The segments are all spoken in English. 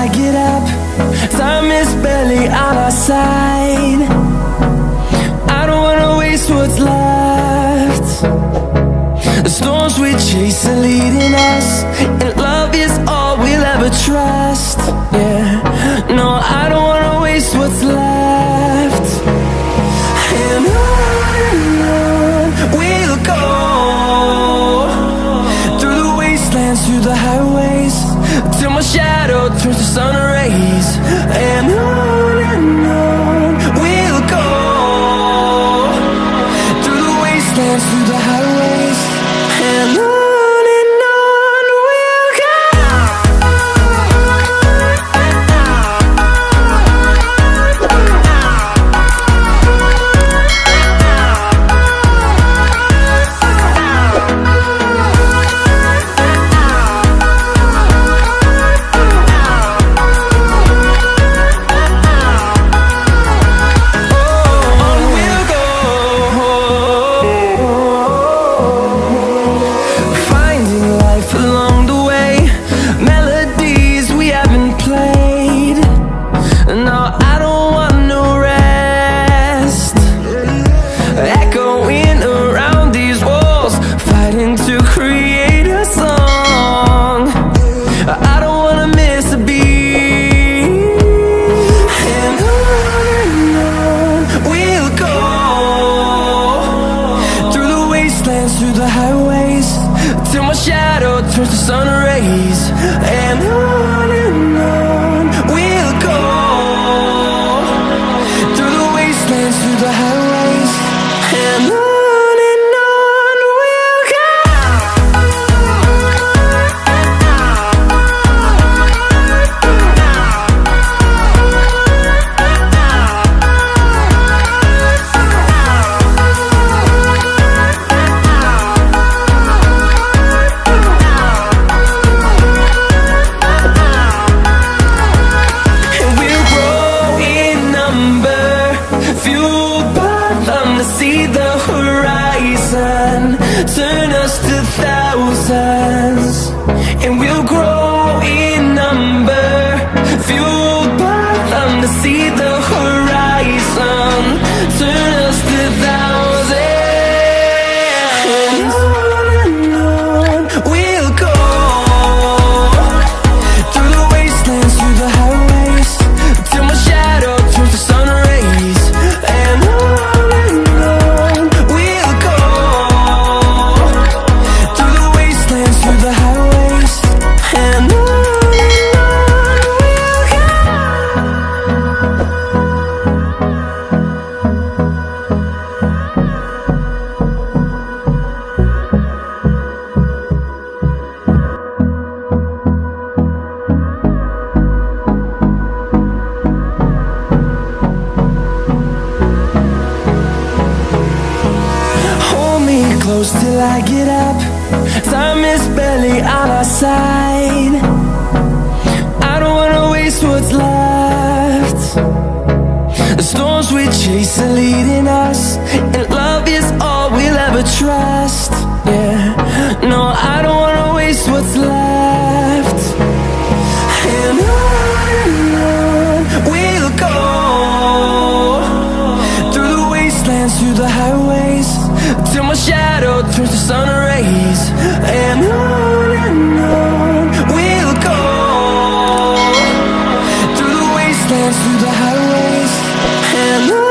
I get up. Time is barely on our side. I don't wanna waste what's left. The storms we chase are leading us, and love is all we'll ever trust. Yeah, no, I don't wanna waste what's left. And on we'll go, through the wastelands, through the highways, till my shadow turns to sun rays. And on we'll go, through the wastelands, through the highways, and on. Through the highways, till my shadow turns to sun rays. And on we'll go, through the wastelands, through the highways, and on. See the horizon, turn us to thousands, and we'll grow in number, fueled by them to see the horizon, turn us to thousands. And on we'll go, through the wastelands, through the highways, till my shadow turns to sun rays. And close till I get up. Time is barely on our side. I don't wanna waste what's left. The storms we chase are leading us, and love is all we'll ever trust. Yeah, no, I don't wanna waste what's left. And on we'll go, through the wastelands, through the highways, till my shadow turns to sun rays. And on we'll go, through the wastelands, through the highways, and on.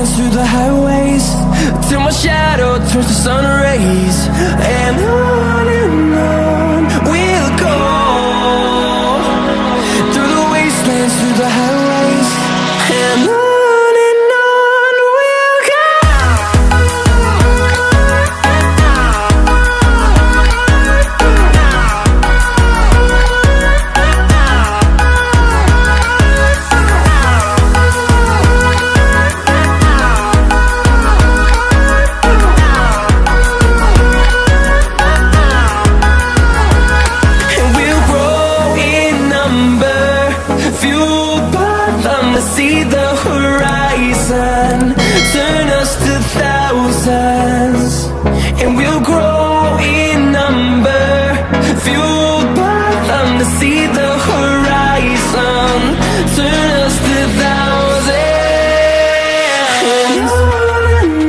wastelands, through the highways, till my shadow turns to sun rays. And on we'll go, through the wastelands, through the highways, and on we'll go. See the horizon, turn us to thousands, and we'll grow in number, fueled by them to see the horizon, turn us to thousands, and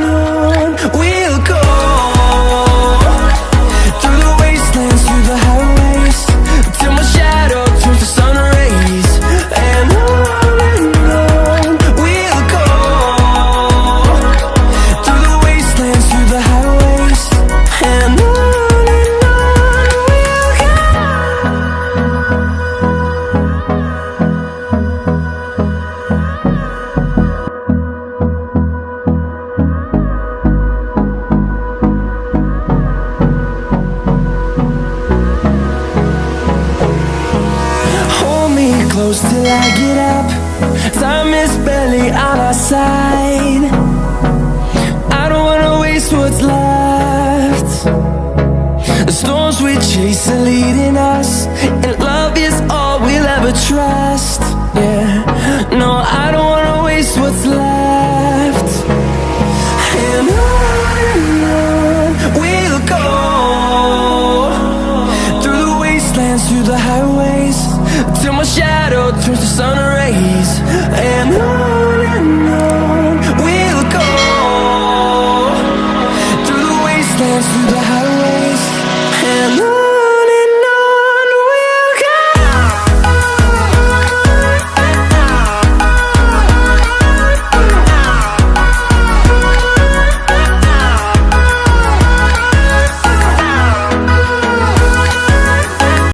on we'll go, through the wastelands, through the highways, till my shadow turns to sun rays, and on close till I get up. Time is barely on our side. I don't wanna waste what's left. The storms we chase are leading us, and love is all we'll ever trust. Yeah, no, I don't wanna waste what's left. And on we'll go, through the wastelands, through the highways, till my shadow turns to sun